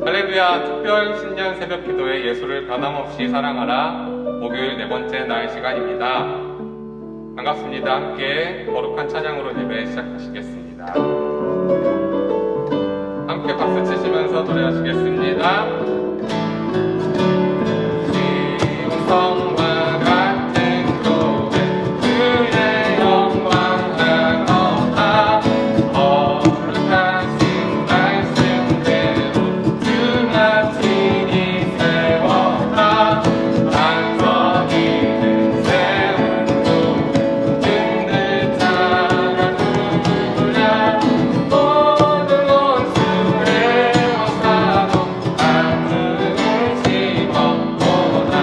할렐루야 특별 신년 새벽 기도의 예수를 변함없이 사랑하라 목요일 네 번째 나의 시간입니다. 반갑습니다. 함께 거룩한 찬양으로 예배 시작하시겠습니다. 함께 박수 치시면서 노래하시겠습니다. 성과 같은 교회 그의 영광 하노라 거룩하신 말씀대로 주마친이 세워라 반석이는 세운 교회 등들 따라 누구랴 모든 원수의 어사도 아픔을 심었구나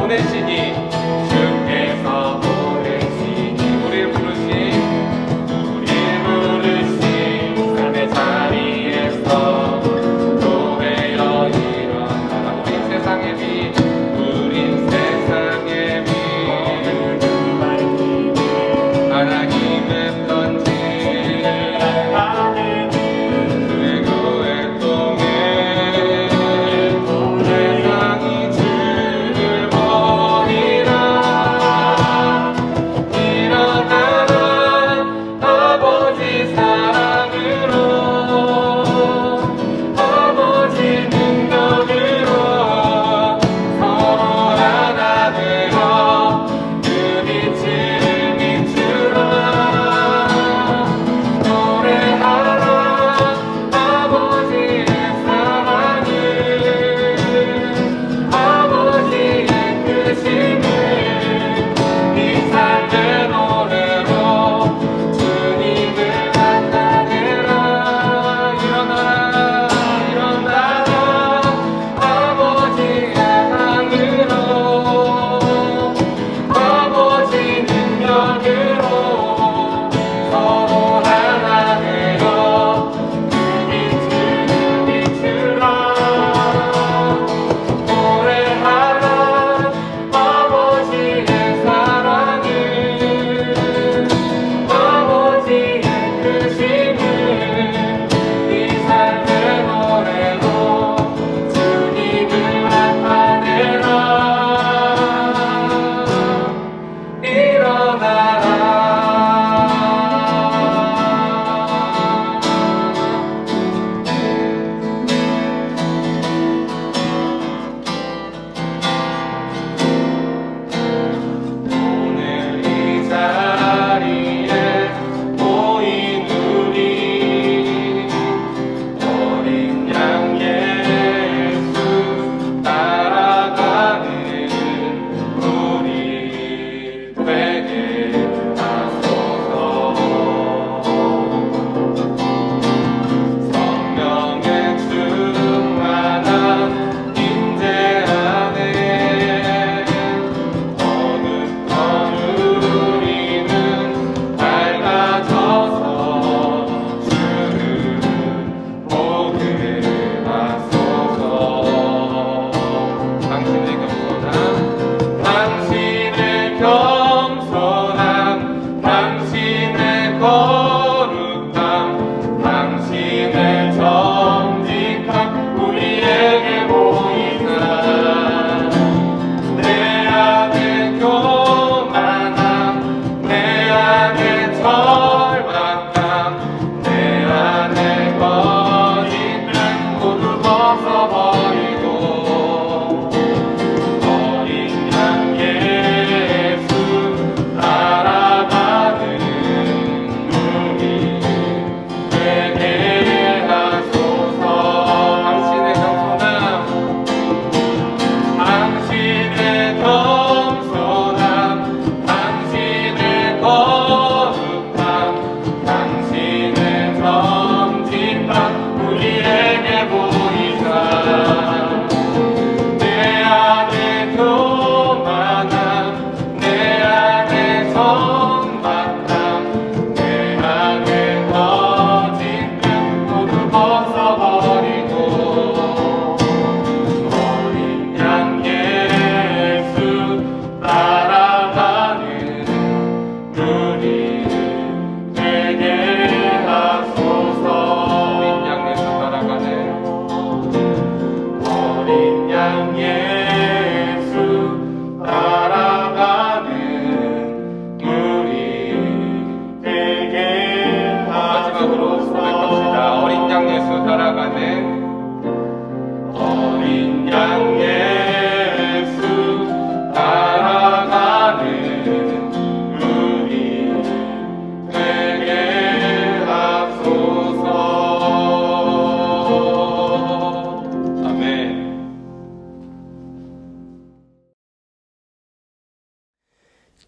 보내시니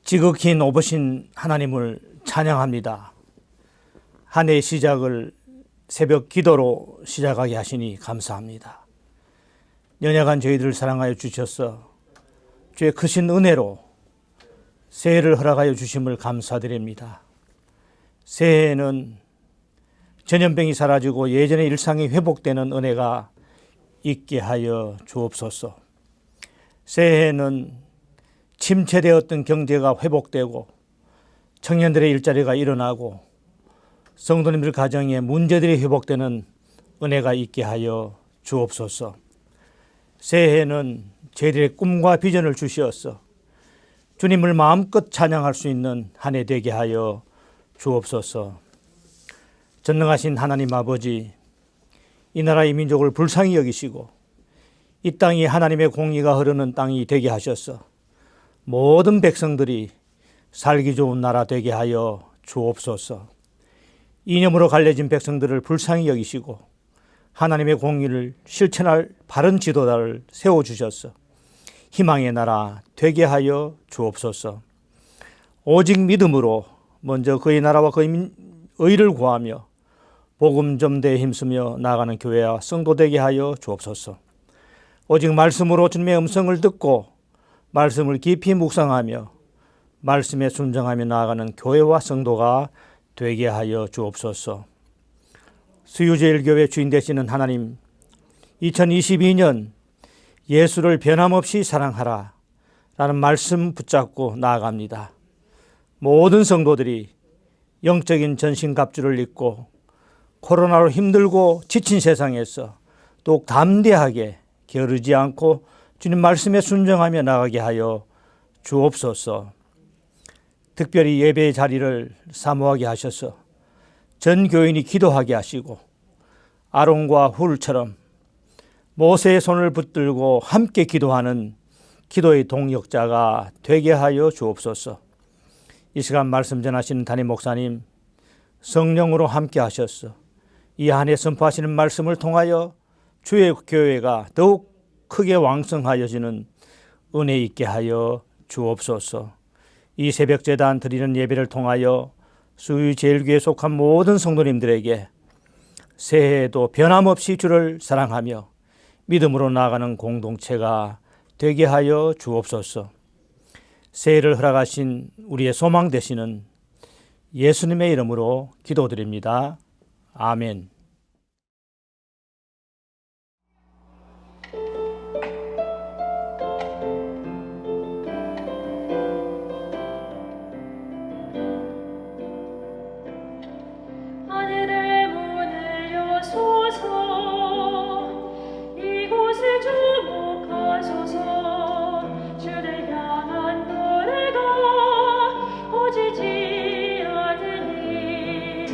지극히 높으신 하나님을 찬양합니다. 한 해의 시작을 새벽 기도로 시작하게 하시니 감사합니다. 연약한 저희들을 사랑하여 주셔서 주의 크신 은혜로 새해를 허락하여 주심을 감사드립니다. 새해에는 전염병이 사라지고 예전의 일상이 회복되는 은혜가 있게 하여 주옵소서. 새해에는 침체되었던 경제가 회복되고 청년들의 일자리가 일어나고 성도님들 가정에 문제들이 회복되는 은혜가 있게 하여 주옵소서. 새해에는 저희들의 꿈과 비전을 주시어서 주님을 마음껏 찬양할 수 있는 한 해 되게 하여 주옵소서. 전능하신 하나님 아버지, 이 나라 이 민족을 불쌍히 여기시고 이 땅이 하나님의 공의가 흐르는 땅이 되게 하셔서 모든 백성들이 살기 좋은 나라 되게 하여 주옵소서. 이념으로 갈려진 백성들을 불쌍히 여기시고 하나님의 공의를 실천할 바른 지도자를 세워주셔서 희망의 나라 되게 하여 주옵소서. 오직 믿음으로 먼저 그의 나라와 그의 의를 구하며 복음 전대에 힘쓰며 나아가는 교회와 성도 되게 하여 주옵소서. 오직 말씀으로 주님의 음성을 듣고 말씀을 깊이 묵상하며 말씀에 순종하며 나아가는 교회와 성도가 되게 하여 주옵소서. 수유제일교회 주인 되시는 하나님, 2022년 예수를 변함없이 사랑하라 라는 말씀 붙잡고 나아갑니다. 모든 성도들이 영적인 전신갑주를 입고 코로나로 힘들고 지친 세상에서 더욱 담대하게 게으르지 않고 주님 말씀에 순종하며 나가게 하여 주옵소서. 특별히 예배의 자리를 사모하게 하셔서 전 교인이 기도하게 하시고 아론과 훌처럼 모세의 손을 붙들고 함께 기도하는 기도의 동역자가 되게 하여 주옵소서. 이 시간 말씀 전하시는 담임 목사님 성령으로 함께 하셔서 이 한 해 선포하시는 말씀을 통하여 주의 교회가 더욱 크게 왕성하여지는 은혜 있게 하여 주옵소서. 이 새벽 제단 드리는 예배를 통하여 수유제일교회에 속한 모든 성도님들에게 새해에도 변함없이 주를 사랑하며 믿음으로 나아가는 공동체가 되게 하여 주옵소서. 새해를 허락하신 우리의 소망 되시는 예수님의 이름으로 기도드립니다. 아멘. 하늘의 문을 여소서, 이곳을 주목하소서. 주를 향한 노래가 꺼지지 않으니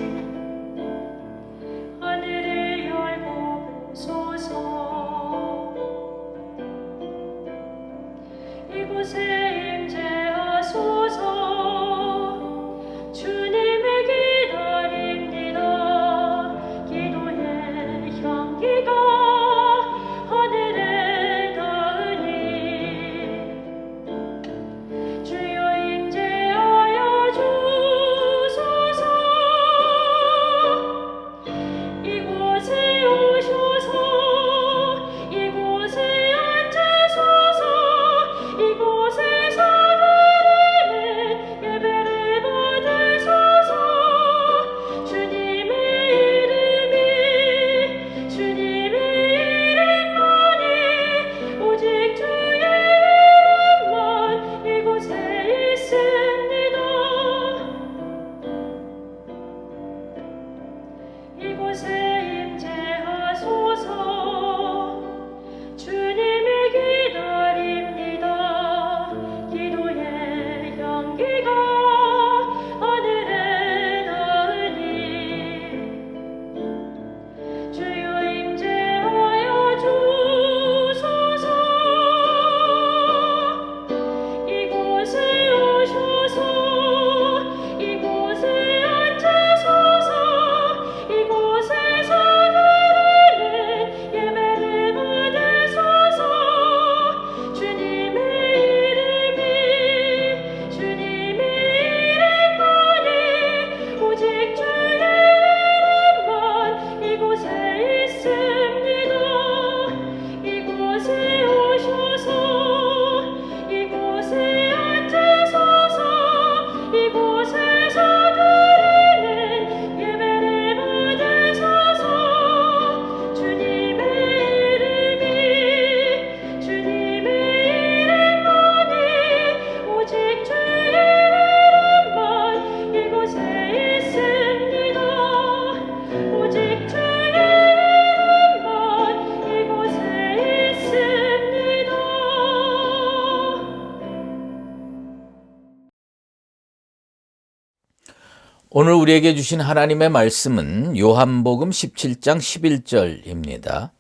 오늘 우리에게 주신 하나님의 말씀은 요한복음 17장 11절입니다.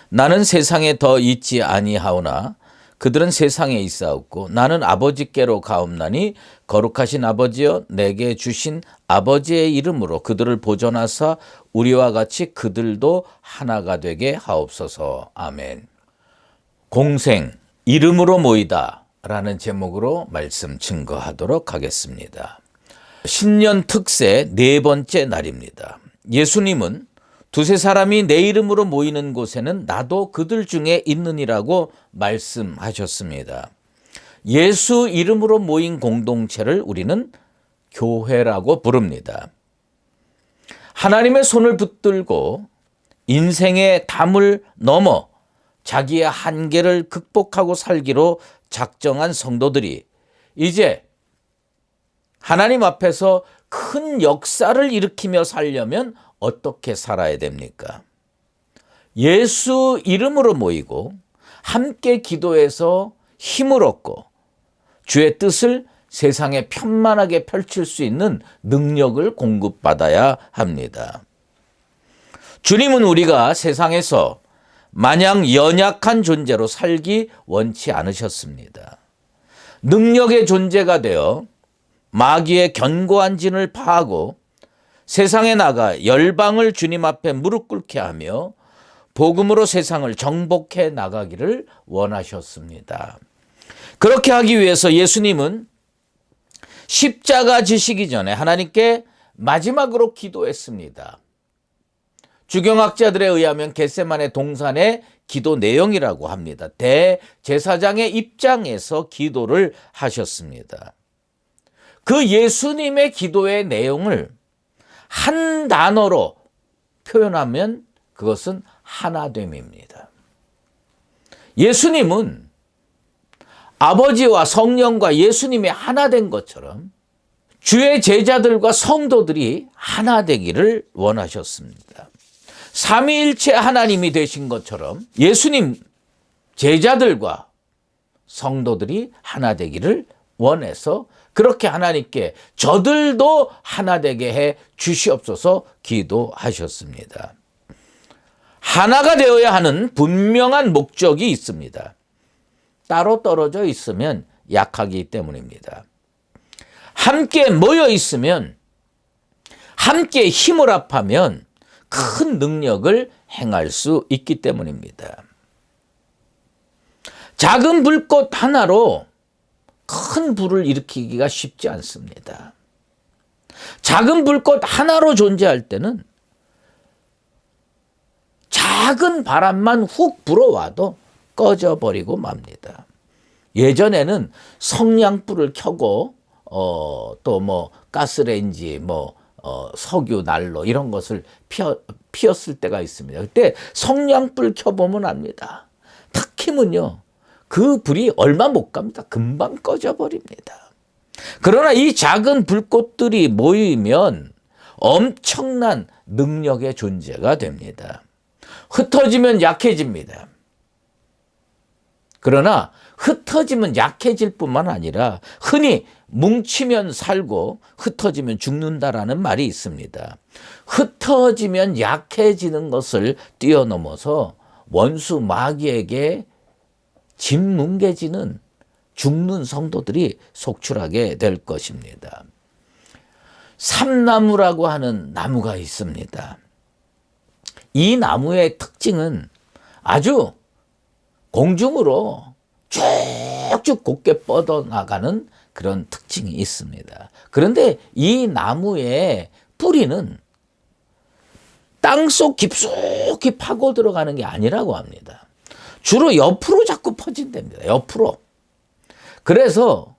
나는 세상에 더 있지 아니하오나 그들은 세상에 있사옵고 나는 아버지께로 가옵나니 거룩하신 아버지여 내게 주신 아버지의 이름으로 그들을 보존하사 우리와 같이 그들도 하나가 되게 하옵소서. 아멘. 공생 이름으로 모이다 라는 제목으로 말씀 증거하도록 하겠습니다. 신년 특세 네 번째 날입니다. 예수님은 두세 사람이 내 이름으로 모이는 곳에는 나도 그들 중에 있느니라고 말씀하셨습니다. 예수 이름으로 모인 공동체를 우리는 교회라고 부릅니다. 하나님의 손을 붙들고 인생의 담을 넘어 자기의 한계를 극복하고 살기로 작정한 성도들이 이제 하나님 앞에서 큰 역사를 일으키며 살려면 어떻게 살아야 됩니까? 예수 이름으로 모이고 함께 기도해서 힘을 얻고 주의 뜻을 세상에 편만하게 펼칠 수 있는 능력을 공급받아야 합니다. 주님은 우리가 세상에서 마냥 연약한 존재로 살기 원치 않으셨습니다. 능력의 존재가 되어 마귀의 견고한 진을 파하고 세상에 나가 열방을 주님 앞에 무릎 꿇게 하며 복음으로 세상을 정복해 나가기를 원하셨습니다. 그렇게 하기 위해서 예수님은 십자가 지시기 전에 하나님께 마지막으로 기도했습니다. 주경학자들에 의하면 겟세마네 동산의 기도 내용이라고 합니다. 대제사장의 입장에서 기도를 하셨습니다. 그 예수님의 기도의 내용을 한 단어로 표현하면 그것은 하나됨입니다. 예수님은 아버지와 성령과 예수님이 하나 된 것처럼 주의 제자들과 성도들이 하나 되기를 원하셨습니다. 삼위일체 하나님이 되신 것처럼 예수님 제자들과 성도들이 하나 되기를 원해서 그렇게 하나님께 저들도 하나 되게 해 주시옵소서 기도하셨습니다. 하나가 되어야 하는 분명한 목적이 있습니다. 따로 떨어져 있으면 약하기 때문입니다. 함께 모여 있으면 함께 힘을 합하면 큰 능력을 행할 수 있기 때문입니다. 작은 불꽃 하나로 큰 불을 일으키기가 쉽지 않습니다. 작은 불꽃 하나로 존재할 때는 작은 바람만 훅 불어와도 꺼져버리고 맙니다. 예전에는 성냥불을 켜고 또 뭐 가스레인지 석유 난로 이런 것을 피웠을 때가 있습니다. 그때 성냥불 켜보면 압니다. 탁 켜면요. 그 불이 얼마 못 갑니다. 금방 꺼져버립니다. 그러나 이 작은 불꽃들이 모이면 엄청난 능력의 존재가 됩니다. 흩어지면 약해집니다. 그러나 흩어지면 약해질 뿐만 아니라 흔히 뭉치면 살고 흩어지면 죽는다라는 말이 있습니다. 흩어지면 약해지는 것을 뛰어넘어서 원수 마귀에게 짓뭉개지는 죽는 성도들이 속출하게 될 것입니다. 삼나무라고 하는 나무가 있습니다. 이 나무의 특징은 아주 공중으로 쭉쭉 곱게 뻗어나가는 그런 특징이 있습니다. 그런데 이 나무의 뿌리는 땅속 깊숙이 파고 들어가는 게 아니라고 합니다. 주로 옆으로 자꾸 퍼진답니다. 옆으로. 그래서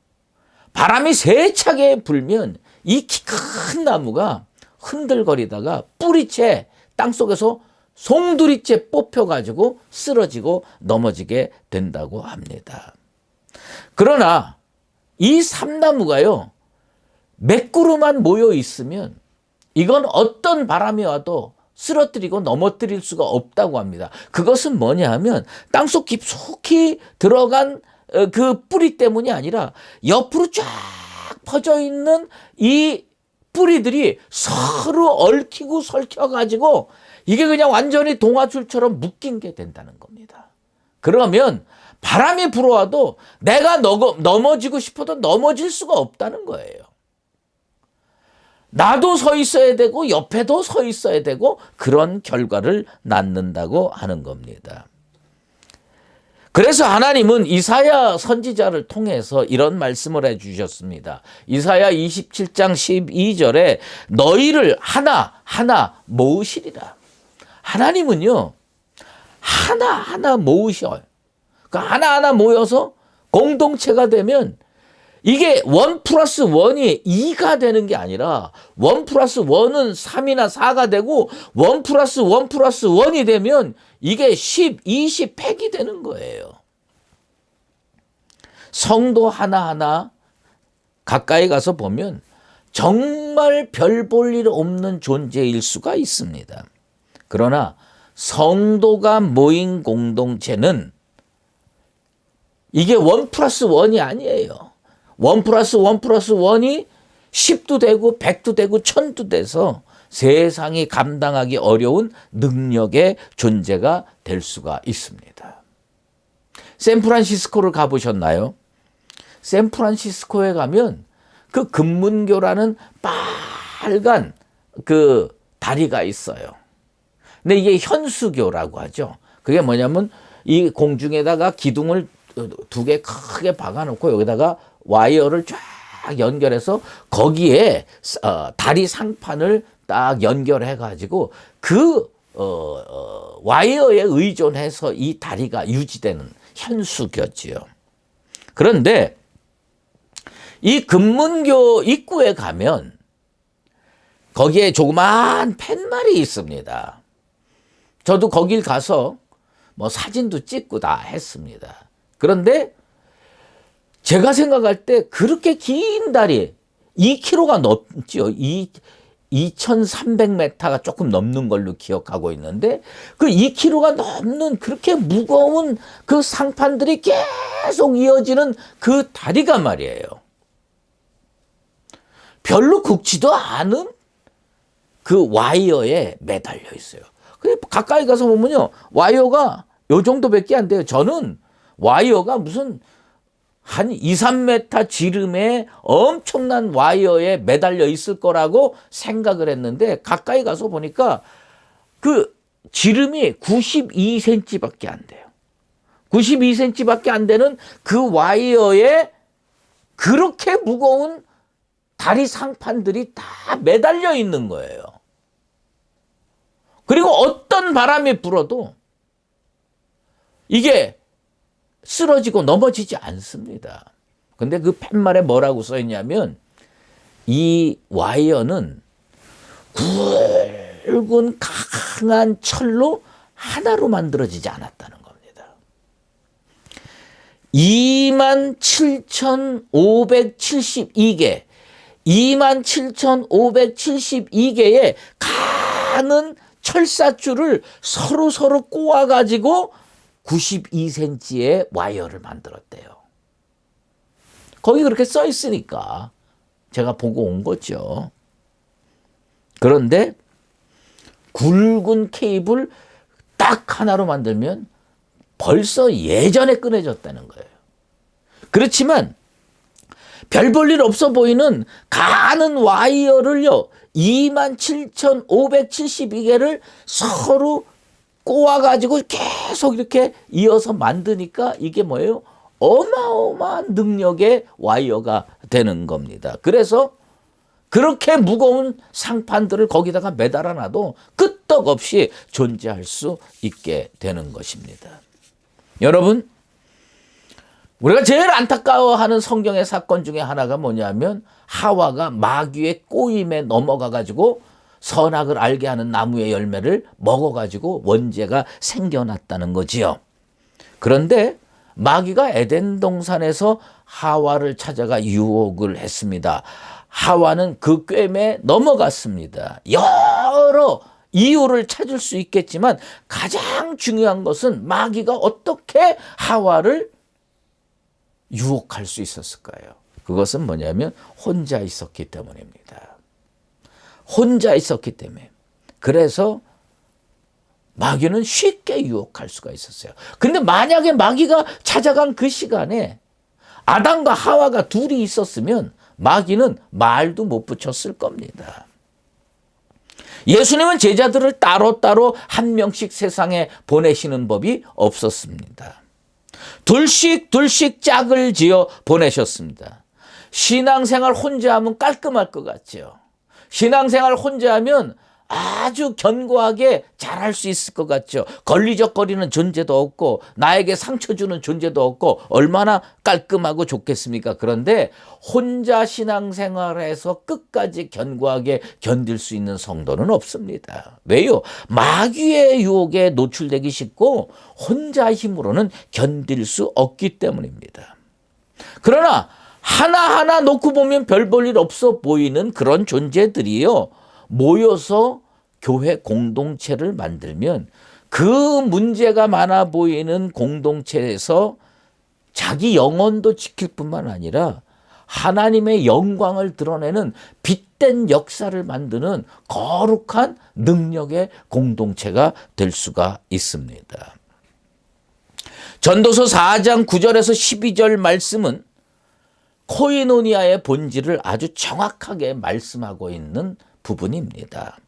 바람이 세차게 불면 이 키 큰 나무가 흔들거리다가 뿌리채 땅속에서 송두리째 뽑혀가지고 쓰러지고 넘어지게 된다고 합니다. 그러나 이 삼나무가요, 몇 그루만 모여 있으면 이건 어떤 바람이 와도 쓰러뜨리고 넘어뜨릴 수가 없다고 합니다. 그것은 뭐냐 하면 땅속 깊숙이 들어간 그 뿌리 때문이 아니라 옆으로 쫙 퍼져 있는 이 뿌리들이 서로 얽히고 설켜가지고 이게 그냥 완전히 동아줄처럼 묶인 게 된다는 겁니다. 그러면 바람이 불어와도 내가 넘어지고 싶어도 넘어질 수가 없다는 거예요. 나도 서 있어야 되고 옆에도 서 있어야 되고 그런 결과를 낳는다고 하는 겁니다. 그래서 하나님은 이사야 선지자를 통해서 이런 말씀을 해주셨습니다. 이사야 27장 12절에 너희를 하나하나 모으시리라. 하나님은요 하나하나 모으셔요. 그러니까 하나하나 모여서 공동체가 되면 이게 1+1이 2가 되는 게 아니라 1+1은 3이나 4가 되고 1+1+1이 되면 이게 10, 20, 100이 되는 거예요. 성도 하나하나 가까이 가서 보면 정말 별 볼 일 없는 존재일 수가 있습니다. 그러나 성도가 모인 공동체는 이게 1+1이 아니에요. 1+1+1이 10도 되고 100도 되고 1000도 돼서 세상이 감당하기 어려운 능력의 존재가 될 수가 있습니다. 샌프란시스코를 가보셨나요? 샌프란시스코에 가면 그 금문교라는 빨간 그 다리가 있어요. 근데 이게 현수교라고 하죠. 그게 뭐냐면 이 공중에다가 기둥을 2개 크게 박아놓고 여기다가 와이어를 쫙 연결해서 거기에 다리 상판을 딱 연결해 가지고 그 와이어에 의존해서 이 다리가 유지되는 현수교지요. 그런데 이 금문교 입구에 가면 거기에 조그만 팻말이 있습니다. 저도 거길 가서 뭐 사진도 찍고 다 했습니다. 그런데 제가 생각할 때 그렇게 긴 다리 2km가 넘죠. 2300m가 조금 넘는 걸로 기억하고 있는데 그 2km가 넘는 그렇게 무거운 그 상판들이 계속 이어지는 그 다리가 말이에요. 별로 굵지도 않은 그 와이어에 매달려 있어요. 가까이 가서 보면요. 와이어가 요 정도밖에 안 돼요. 저는 와이어가 무슨 한 2, 3m 지름의 엄청난 와이어에 매달려 있을 거라고 생각을 했는데 가까이 가서 보니까 그 지름이 92cm밖에 안 돼요. 92cm밖에 안 되는 그 와이어에 그렇게 무거운 다리 상판들이 다 매달려 있는 거예요. 그리고 어떤 바람이 불어도 이게 쓰러지고 넘어지지 않습니다. 근데 그 팻말에 뭐라고 써 있냐면 이 와이어는 굵은 강한 철로 하나로 만들어지지 않았다는 겁니다. 27,572개 27,572개의 가는 철사줄을 서로 꼬아가지고 92cm의 와이어를 만들었대요. 거기 그렇게 써 있으니까 제가 보고 온 거죠. 그런데 굵은 케이블 딱 하나로 만들면 벌써 예전에 끊어졌다는 거예요. 그렇지만 별 볼 일 없어 보이는 가는 와이어를요 27,572개를 서로 꼬아가지고 계속 이렇게 이어서 만드니까 이게 뭐예요? 어마어마한 능력의 와이어가 되는 겁니다. 그래서 그렇게 무거운 상판들을 거기다가 매달아놔도 끄떡없이 존재할 수 있게 되는 것입니다. 여러분, 우리가 제일 안타까워하는 성경의 사건 중에 하나가 뭐냐면 하와가 마귀의 꼬임에 넘어가가지고 선악을 알게 하는 나무의 열매를 먹어가지고 원죄가 생겨났다는 거지요. 그런데 마귀가 에덴 동산에서 하와를 찾아가 유혹을 했습니다. 하와는 그 꿰매에 넘어갔습니다. 여러 이유를 찾을 수 있겠지만 가장 중요한 것은 마귀가 어떻게 하와를 유혹할 수 있었을까요? 그것은 뭐냐면 혼자 있었기 때문입니다. 혼자 있었기 때문에. 그래서 마귀는 쉽게 유혹할 수가 있었어요. 근데 만약에 마귀가 찾아간 그 시간에 아담과 하와가 둘이 있었으면 마귀는 말도 못 붙였을 겁니다. 예수님은 제자들을 따로따로 한 명씩 세상에 보내시는 법이 없었습니다. 둘씩 짝을 지어 보내셨습니다. 신앙생활 혼자 하면 깔끔할 것 같죠. 신앙생활 혼자 하면 아주 견고하게 잘할 수 있을 것 같죠. 걸리적거리는 존재도 없고 나에게 상처 주는 존재도 없고 얼마나 깔끔하고 좋겠습니까? 그런데 혼자 신앙생활에서 끝까지 견고하게 견딜 수 있는 성도는 없습니다. 왜요? 마귀의 유혹에 노출되기 쉽고 혼자 힘으로는 견딜 수 없기 때문입니다. 그러나 하나하나 놓고 보면 별 볼 일 없어 보이는 그런 존재들이요, 모여서 교회 공동체를 만들면 그 문제가 많아 보이는 공동체에서 자기 영혼도 지킬 뿐만 아니라 하나님의 영광을 드러내는 빛된 역사를 만드는 거룩한 능력의 공동체가 될 수가 있습니다. 전도서 4장 9절에서 12절 말씀은 코이노니아의 본질을 아주 정확하게 말씀하고 있는 부분입니다.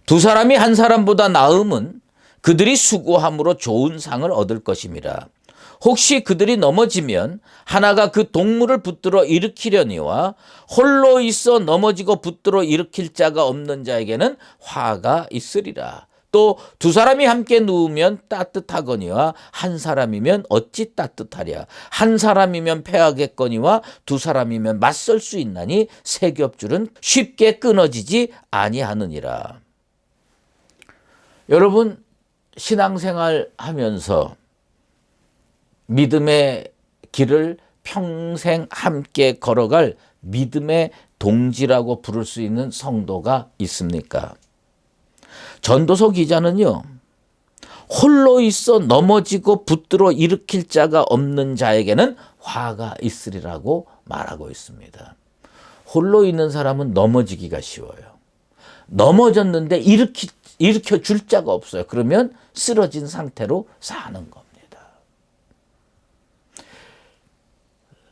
두 사람이 한 사람보다 나음은 그들이 수고함으로 좋은 상을 얻을 것임이라. 혹시 그들이 넘어지면 하나가 그 동물을 붙들어 일으키려니와 홀로 있어 넘어지고 붙들어 일으킬 자가 없는 자에게는 화가 있으리라. 또 두 사람이 함께 누우면 따뜻하거니와 한 사람이면 어찌 따뜻하랴. 한 사람이면 패하겠거니와 두 사람이면 맞설 수 있나니 세 겹줄은 쉽게 끊어지지 아니하느니라. 여러분, 신앙생활 하면서 믿음의 길을 평생 함께 걸어갈 믿음의 동지라고 부를 수 있는 성도가 있습니까? 전도서 기자는요, 홀로 있어 넘어지고 붙들어 일으킬 자가 없는 자에게는 화가 있으리라고 말하고 있습니다. 홀로 있는 사람은 넘어지기가 쉬워요. 넘어졌는데 일으켜 줄 자가 없어요. 그러면 쓰러진 상태로 사는 겁니다.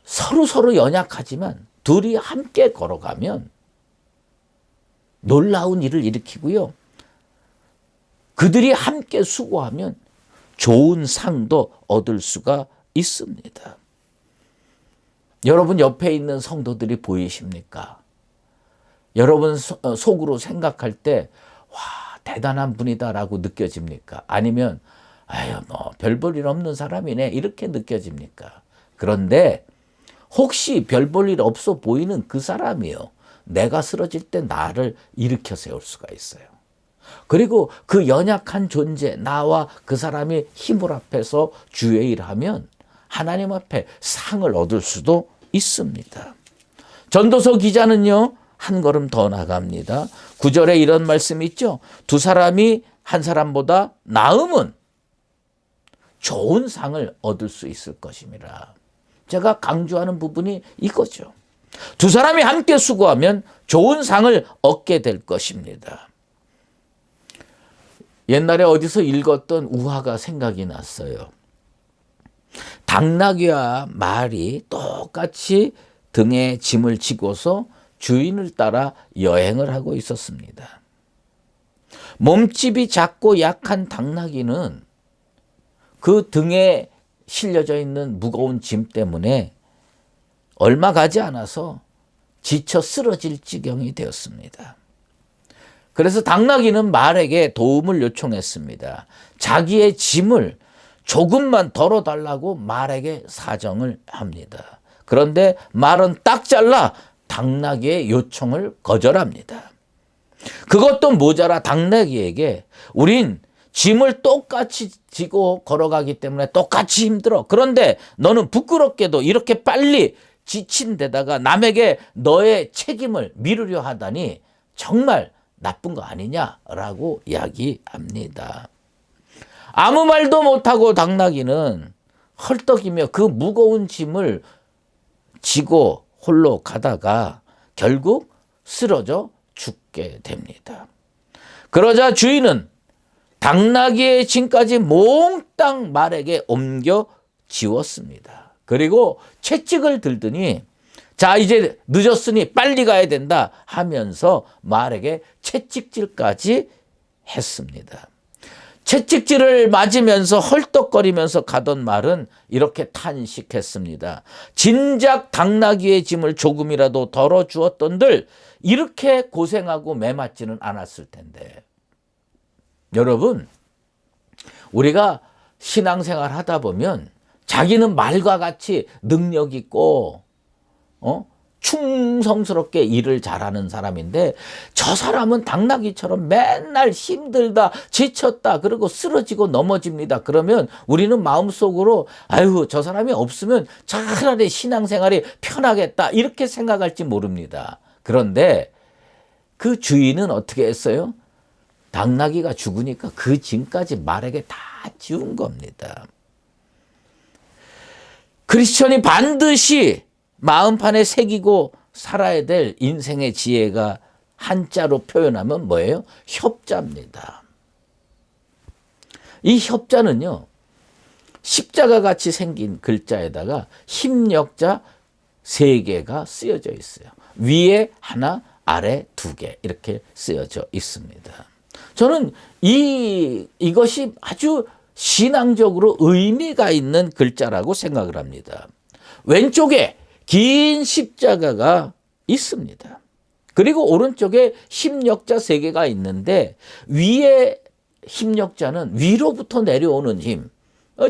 서로 연약하지만 둘이 함께 걸어가면 놀라운 일을 일으키고요. 그들이 함께 수고하면 좋은 상도 얻을 수가 있습니다. 여러분 옆에 있는 성도들이 보이십니까? 여러분 속으로 생각할 때 와, 대단한 분이다라고 느껴집니까? 아니면 아유 뭐 별 볼 일 없는 사람이네 이렇게 느껴집니까? 그런데 혹시 별 볼 일 없어 보이는 그 사람이요, 내가 쓰러질 때 나를 일으켜 세울 수가 있어요. 그리고 그 연약한 존재, 나와 그 사람이 힘을 합해서 주의 일을 하면 하나님 앞에 상을 얻을 수도 있습니다. 전도서 기자는요, 한 걸음 더 나갑니다. 9절에 이런 말씀이 있죠. 두 사람이 한 사람보다 나음은 좋은 상을 얻을 수 있을 것임이라. 제가 강조하는 부분이 이거죠. 두 사람이 함께 수고하면 좋은 상을 얻게 될 것입니다. 옛날에 어디서 읽었던 우화가 생각이 났어요. 당나귀와 말이 똑같이 등에 짐을 지고서 주인을 따라 여행을 하고 있었습니다. 몸집이 작고 약한 당나귀는 그 등에 실려져 있는 무거운 짐 때문에 얼마 가지 않아서 지쳐 쓰러질 지경이 되었습니다. 그래서 당나귀는 말에게 도움을 요청했습니다. 자기의 짐을 조금만 덜어달라고 말에게 사정을 합니다. 그런데 말은 딱 잘라 당나귀의 요청을 거절합니다. 그것도 모자라 당나귀에게 우린 짐을 똑같이 지고 걸어가기 때문에 똑같이 힘들어. 그런데 너는 부끄럽게도 이렇게 빨리 지친 데다가 남에게 너의 책임을 미루려 하다니 정말 나쁜 거 아니냐라고 이야기합니다. 아무 말도 못하고 당나귀는 헐떡이며 그 무거운 짐을 지고 홀로 가다가 결국 쓰러져 죽게 됩니다. 그러자 주인은 당나귀의 짐까지 몽땅 말에게 옮겨 지웠습니다. 그리고 채찍을 들더니 자 이제 늦었으니 빨리 가야 된다 하면서 말에게 채찍질까지 했습니다. 채찍질을 맞으면서 헐떡거리면서 가던 말은 이렇게 탄식했습니다. 진작 당나귀의 짐을 조금이라도 덜어주었던들 이렇게 고생하고 매맞지는 않았을 텐데. 여러분, 우리가 신앙생활 하다 보면 자기는 말과 같이 능력 있고 충성스럽게 일을 잘하는 사람인데 저 사람은 당나귀처럼 맨날 힘들다, 지쳤다, 그리고 쓰러지고 넘어집니다. 그러면 우리는 마음속으로 아유, 저 사람이 없으면 차라리 신앙생활이 편하겠다 이렇게 생각할지 모릅니다. 그런데 그 주인은 어떻게 했어요? 당나귀가 죽으니까 그 짐까지 말에게 다 지운 겁니다. 크리스천이 반드시 마음판에 새기고 살아야 될 인생의 지혜가 한자로 표현하면 뭐예요? 협자입니다. 이 협자는요, 십자가 같이 생긴 글자에다가 힘력자 3개가 쓰여져 있어요. 위에 하나, 아래 2개 이렇게 쓰여져 있습니다. 저는 이것이 아주 신앙적으로 의미가 있는 글자라고 생각을 합니다. 왼쪽에 긴 십자가가 있습니다. 그리고 오른쪽에 힘력자 3개가 있는데 위에 힘력자는 위로부터 내려오는 힘.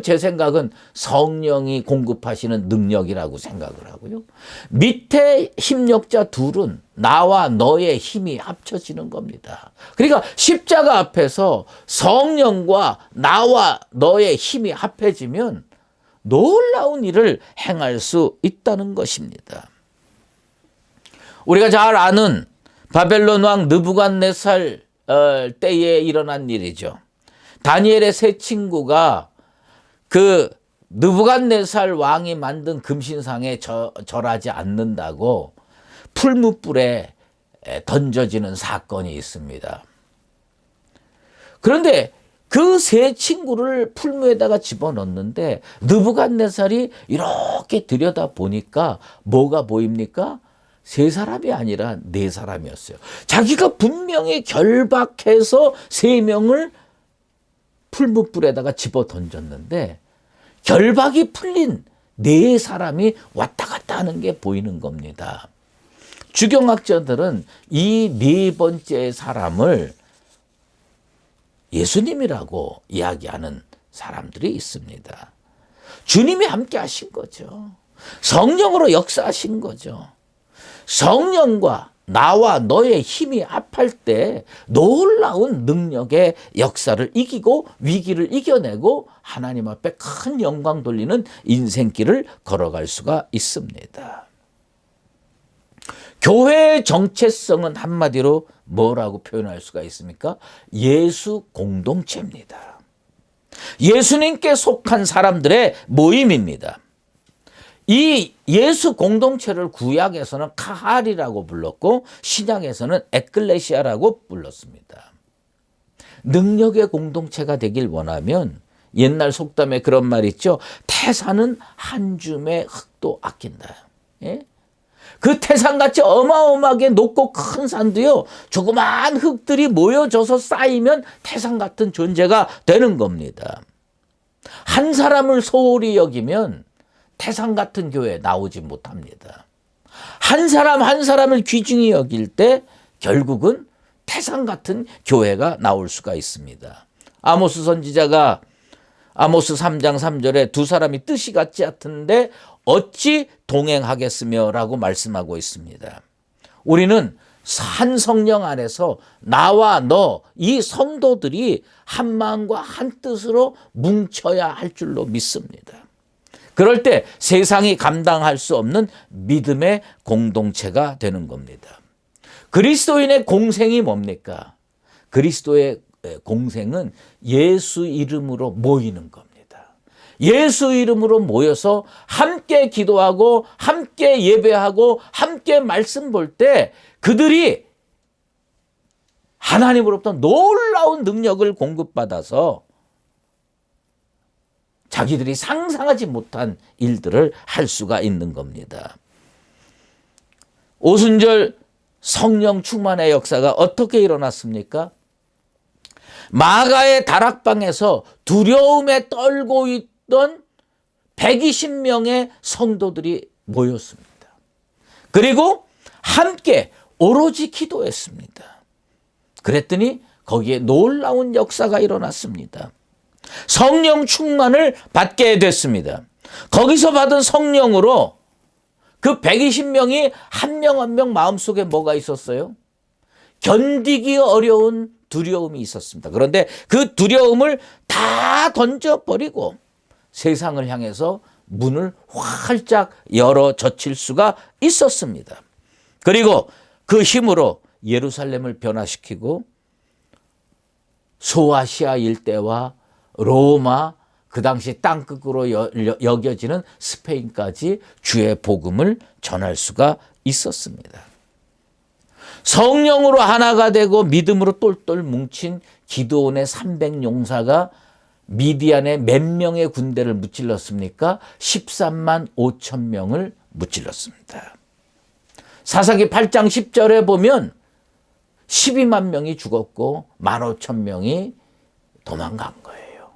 제 생각은 성령이 공급하시는 능력이라고 생각을 하고요. 밑에 힘력자 2은 나와 너의 힘이 합쳐지는 겁니다. 그러니까 십자가 앞에서 성령과 나와 너의 힘이 합해지면 놀라운 일을 행할 수 있다는 것입니다. 우리가 잘 아는 바벨론 왕 느부갓네살 때에 일어난 일이죠. 다니엘의 3 친구가 그 느부갓네살 왕이 만든 금신상에 절하지 않는다고 풀무불에 던져지는 사건이 있습니다. 그런데 그 3 친구를 풀무에다가 집어넣는데 느부갓네살이 이렇게 들여다보니까 뭐가 보입니까? 3사람이 아니라 4사람이었어요. 자기가 분명히 결박해서 3명을 풀무불에다가 집어 던졌는데 결박이 풀린 4사람이 왔다 갔다 하는 게 보이는 겁니다. 주경학자들은 이 4번째 사람을 예수님이라고 이야기하는 사람들이 있습니다. 주님이 함께 하신 거죠. 성령으로 역사하신 거죠. 성령과 나와 너의 힘이 합할 때 놀라운 능력의 역사를 이기고 위기를 이겨내고 하나님 앞에 큰 영광 돌리는 인생길을 걸어갈 수가 있습니다. 교회의 정체성은 한마디로 뭐라고 표현할 수가 있습니까? 예수 공동체입니다. 예수님께 속한 사람들의 모임입니다. 이 예수 공동체를 구약에서는 카할이라고 불렀고 신약에서는 에클레시아라고 불렀습니다. 능력의 공동체가 되길 원하면 옛날 속담에 그런 말 있죠. 태산은 한 줌의 흙도 아낀다. 예? 그 태산같이 어마어마하게 높고 큰 산도요. 조그마한 흙들이 모여져서 쌓이면 태산 같은 존재가 되는 겁니다. 한 사람을 소홀히 여기면 태산 같은 교회 나오지 못합니다. 한 사람 한 사람을 귀중히 여길 때 결국은 태산 같은 교회가 나올 수가 있습니다. 아모스 선지자가 아모스 3장 3절에 2 사람이 뜻이 같지 않던데 어찌 동행하겠으며 라고 말씀하고 있습니다. 우리는 한 성령 안에서 나와 너 이 성도들이 한 마음과 한 뜻으로 뭉쳐야 할 줄로 믿습니다. 그럴 때 세상이 감당할 수 없는 믿음의 공동체가 되는 겁니다. 그리스도인의 공생이 뭡니까? 그리스도의 공생은 예수 이름으로 모이는 겁니다. 예수 이름으로 모여서 함께 기도하고 함께 예배하고 함께 말씀 볼 때 그들이 하나님으로부터 놀라운 능력을 공급받아서 자기들이 상상하지 못한 일들을 할 수가 있는 겁니다. 오순절 성령 충만의 역사가 어떻게 일어났습니까? 마가의 다락방에서 두려움에 떨고 있던 120명의 성도들이 모였습니다. 그리고 함께 오로지 기도했습니다. 그랬더니 거기에 놀라운 역사가 일어났습니다. 성령 충만을 받게 됐습니다. 거기서 받은 성령으로 그 120명이 한 명 한 명 마음속에 뭐가 있었어요? 견디기 어려운 두려움이 있었습니다. 그런데 그 두려움을 다 던져버리고 세상을 향해서 문을 활짝 열어 젖힐 수가 있었습니다. 그리고 그 힘으로 예루살렘을 변화시키고 소아시아 일대와 로마, 그 당시 땅끝으로 여겨지는 스페인까지 주의 복음을 전할 수가 있었습니다. 성령으로 하나가 되고 믿음으로 똘똘 뭉친 기드온의 300용사가 미디안에 몇 명의 군대를 무찔렀습니까? 13만 5천 명을 무찔렀습니다. 사사기 8장 10절에 보면 12만 명이 죽었고 15,000명이 도망간 거예요.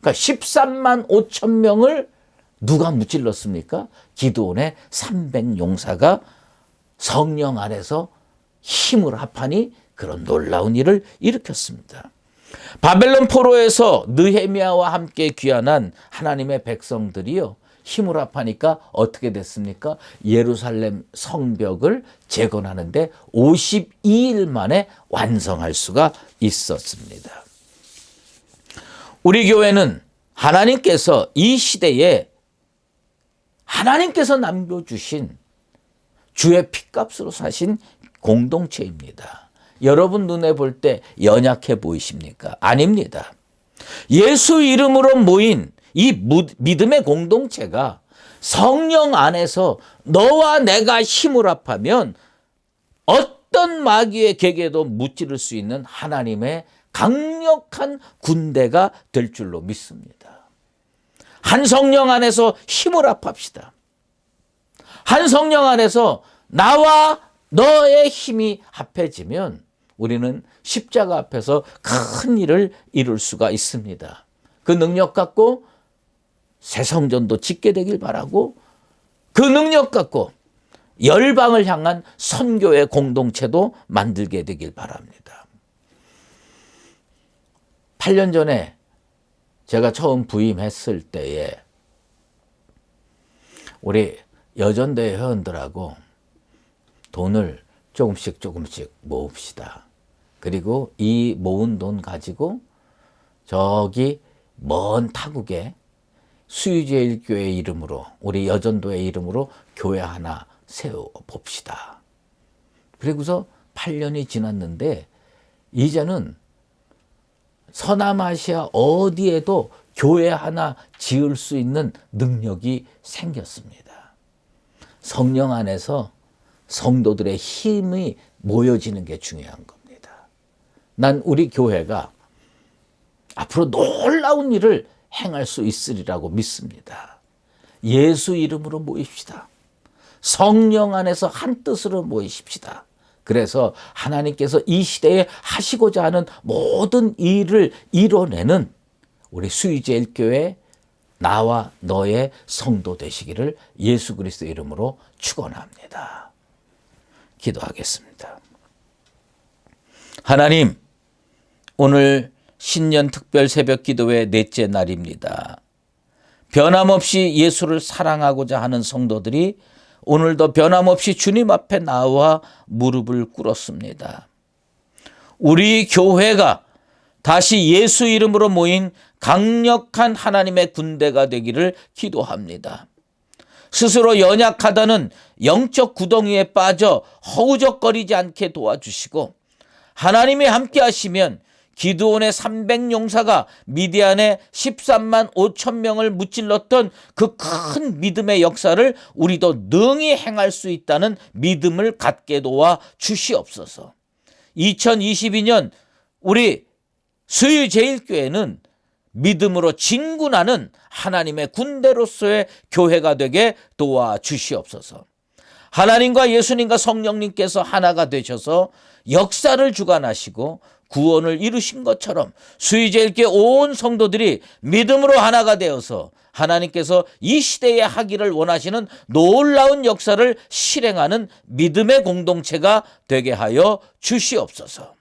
그러니까 13만 5천 명을 누가 무찔렀습니까? 기드온의 300용사가 성령 안에서 힘을 합하니 그런 놀라운 일을 일으켰습니다. 바벨론 포로에서 느헤미야와 함께 귀환한 하나님의 백성들이요, 힘을 합하니까 어떻게 됐습니까? 예루살렘 성벽을 재건하는데 52일 만에 완성할 수가 있었습니다. 우리 교회는 하나님께서 이 시대에 하나님께서 남겨주신 주의 핏값으로 사신 공동체입니다. 여러분 눈에 볼 때 연약해 보이십니까? 아닙니다. 예수 이름으로 모인 이 믿음의 공동체가 성령 안에서 너와 내가 힘을 합하면 어떤 마귀의 계계도 무찌를 수 있는 하나님의 강력한 군대가 될 줄로 믿습니다. 한 성령 안에서 힘을 합합시다. 한 성령 안에서 나와 너의 힘이 합해지면 우리는 십자가 앞에서 큰 일을 이룰 수가 있습니다. 그 능력 갖고 새 성전도 짓게 되길 바라고, 그 능력 갖고 열방을 향한 선교의 공동체도 만들게 되길 바랍니다. 8년 전에 제가 처음 부임했을 때에 우리 여전대 회원들하고 돈을 조금씩 모읍시다. 그리고 이 모은 돈 가지고 저기 먼 타국에 수유제일교회 이름으로, 우리 여전도의 이름으로 교회 하나 세워봅시다. 그리고서 8년이 지났는데 이제는 서남아시아 어디에도 교회 하나 지을 수 있는 능력이 생겼습니다. 성령 안에서 성도들의 힘이 모여지는 게 중요한 겁니다. 난 우리 교회가 앞으로 놀라운 일을 행할 수 있으리라고 믿습니다. 예수 이름으로 모입시다. 성령 안에서 한 뜻으로 모이십시다. 그래서 하나님께서 이 시대에 하시고자 하는 모든 일을 이뤄내는 우리 수의제일교회 나와 너의 성도 되시기를 예수 그리스도 이름으로 축원합니다. 기도하겠습니다. 하나님, 오늘 신년 특별 새벽 기도회 넷째 날입니다. 변함없이 예수를 사랑하고자 하는 성도들이 오늘도 변함없이 주님 앞에 나와 무릎을 꿇었습니다. 우리 교회가 다시 예수 이름으로 모인 강력한 하나님의 군대가 되기를 기도합니다. 스스로 연약하다는 영적 구덩이에 빠져 허우적거리지 않게 도와주시고, 하나님이 함께 하시면 기드온의 300용사가 미디안에 13만 5천 명을 무찔렀던 그 큰 믿음의 역사를 우리도 능히 행할 수 있다는 믿음을 갖게 도와 주시옵소서. 2022년 우리 수유제일교회는 믿음으로 진군하는 하나님의 군대로서의 교회가 되게 도와주시옵소서. 하나님과 예수님과 성령님께서 하나가 되셔서 역사를 주관하시고 구원을 이루신 것처럼 수유제일교회 온 성도들이 믿음으로 하나가 되어서 하나님께서 이 시대에 하기를 원하시는 놀라운 역사를 실행하는 믿음의 공동체가 되게 하여 주시옵소서.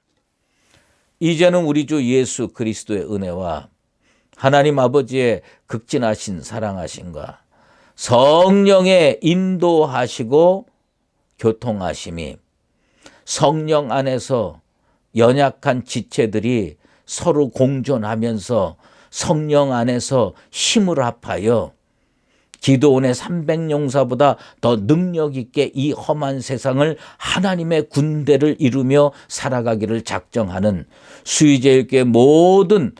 이제는 우리 주 예수 그리스도의 은혜와 하나님 아버지의 극진하신 사랑하심과 성령의 인도하시고 교통하심이 성령 안에서 연약한 지체들이 서로 공존하면서 성령 안에서 힘을 합하여 기도원의 300용사보다 더 능력 있게 이 험한 세상을 하나님의 군대를 이루며 살아가기를 작정하는 수유제일교회 모든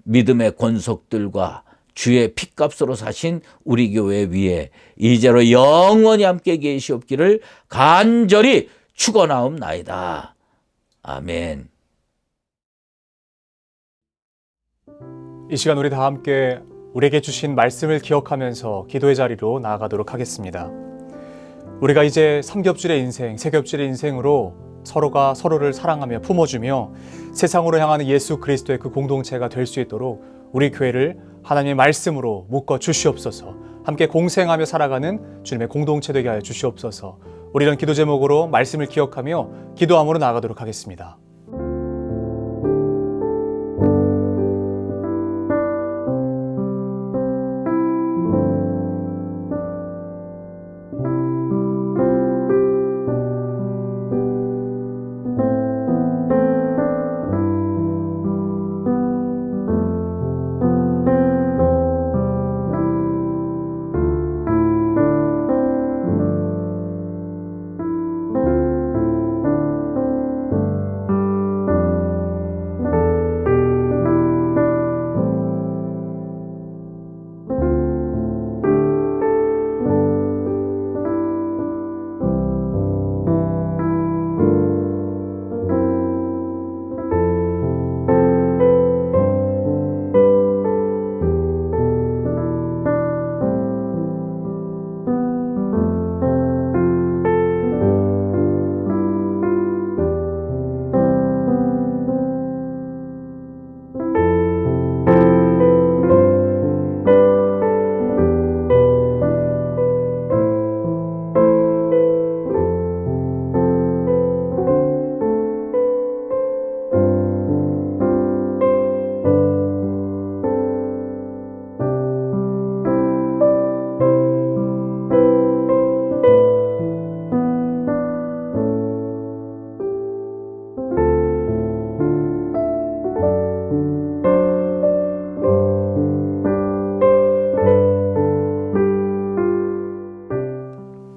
믿음의 권속들과 주의 핏값으로 사신 우리 교회 위에 이제로 영원히 함께 계시옵기를 간절히 축원하옵나이다. 아멘. 이 시간 우리 다 함께 우리에게 주신 말씀을 기억하면서 기도의 자리로 나아가도록 하겠습니다. 우리가 이제 3겹줄의 인생, 3겹줄의 인생으로 서로가 서로를 사랑하며 품어주며 세상으로 향하는 예수 그리스도의 그 공동체가 될 수 있도록 우리 교회를 하나님의 말씀으로 묶어 주시옵소서. 함께 공생하며 살아가는 주님의 공동체 되게 하여 주시옵소서. 우리 이런 기도 제목으로 말씀을 기억하며 기도함으로 나아가도록 하겠습니다.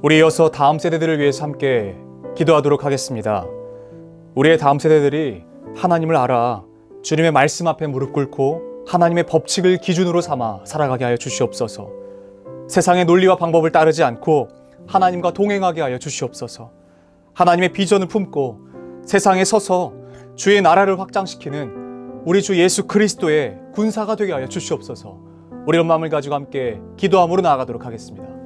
우리 이어서 다음 세대들을 위해서 함께 기도하도록 하겠습니다. 우리의 다음 세대들이 하나님을 알아 주님의 말씀 앞에 무릎 꿇고 하나님의 법칙을 기준으로 삼아 살아가게 하여 주시옵소서. 세상의 논리와 방법을 따르지 않고 하나님과 동행하게 하여 주시옵소서. 하나님의 비전을 품고 세상에 서서 주의 나라를 확장시키는 우리 주 예수 그리스도의 군사가 되게 하여 주시옵소서. 우리 이런 마음을 가지고 함께 기도함으로 나아가도록 하겠습니다.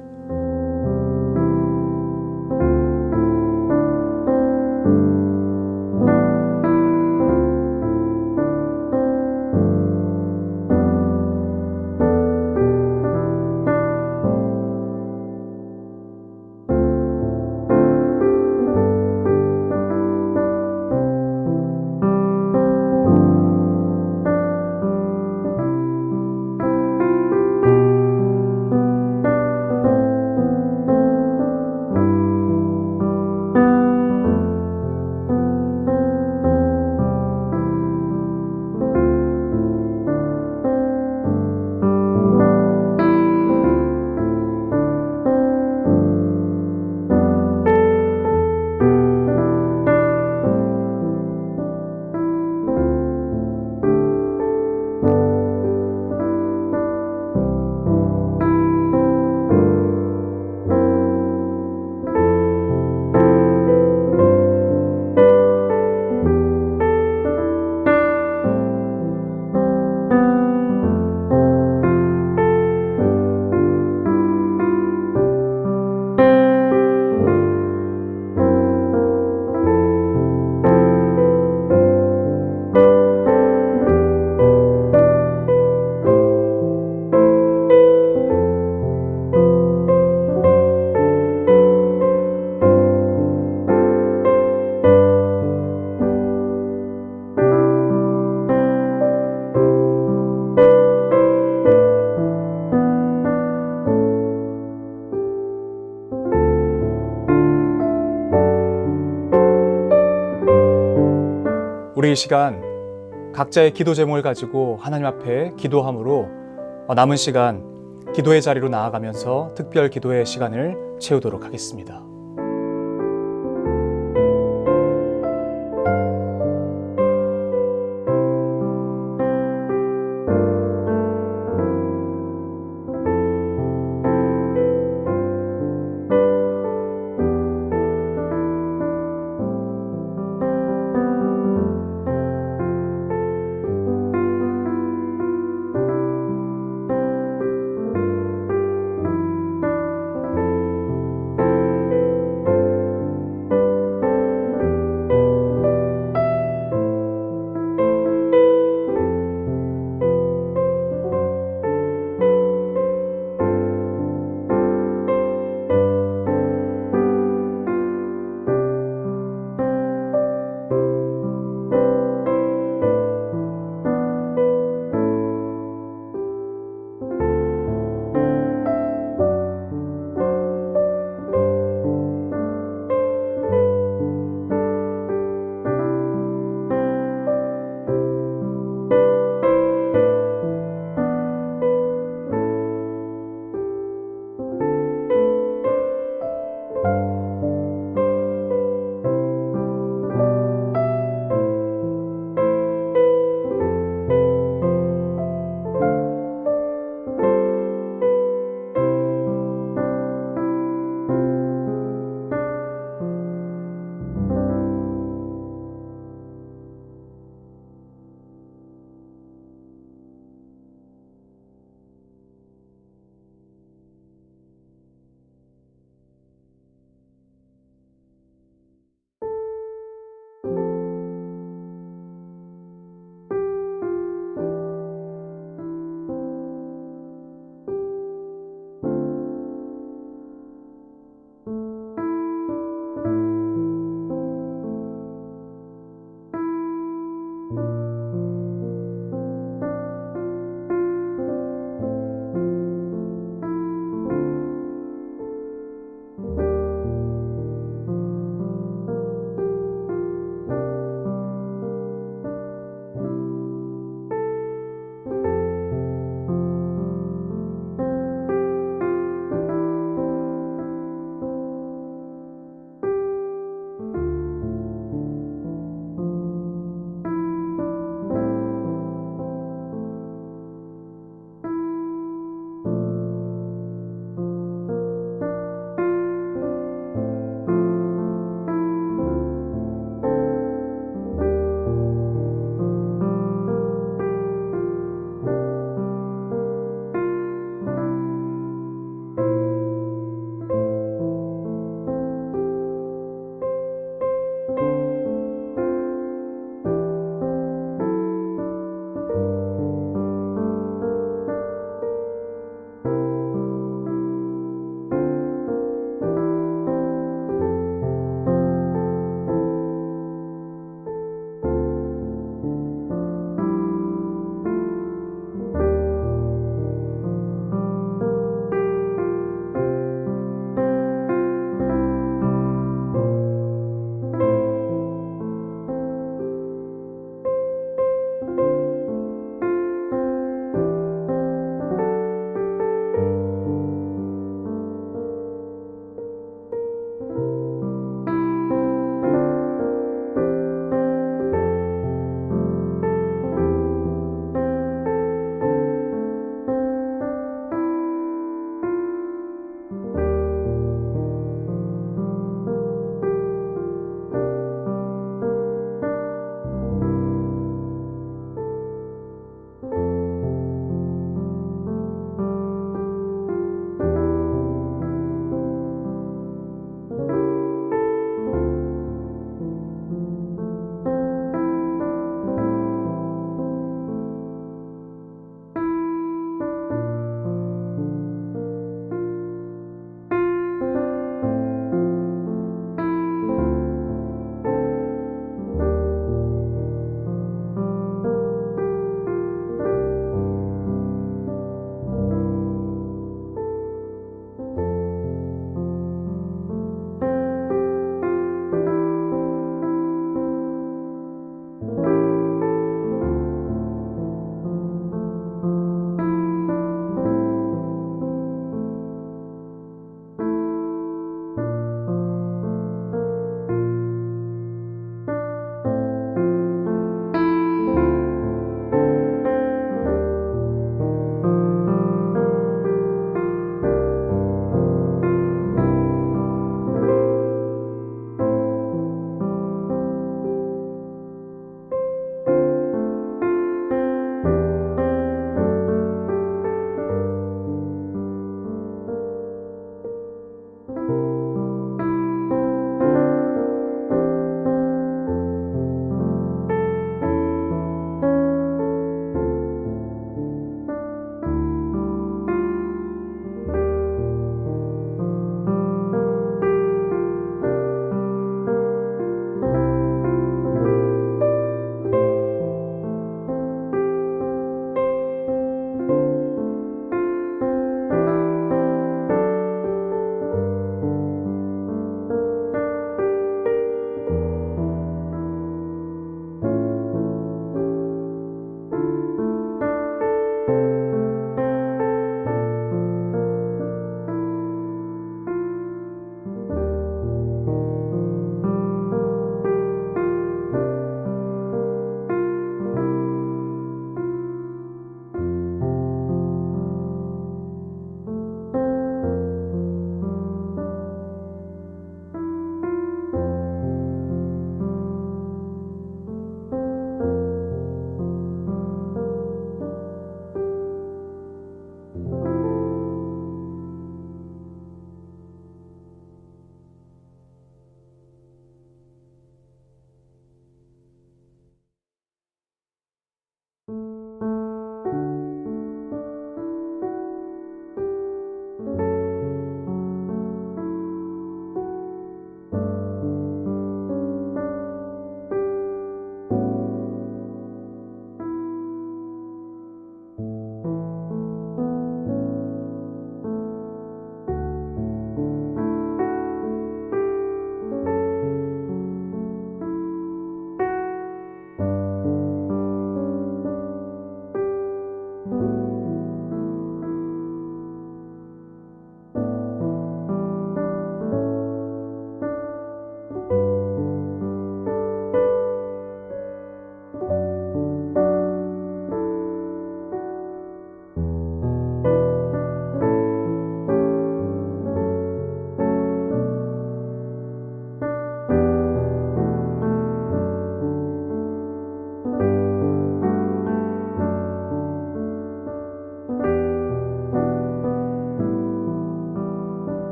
우리 이 시간 각자의 기도 제목을 가지고 하나님 앞에 기도함으로 남은 시간 기도의 자리로 나아가면서 특별 기도의 시간을 채우도록 하겠습니다.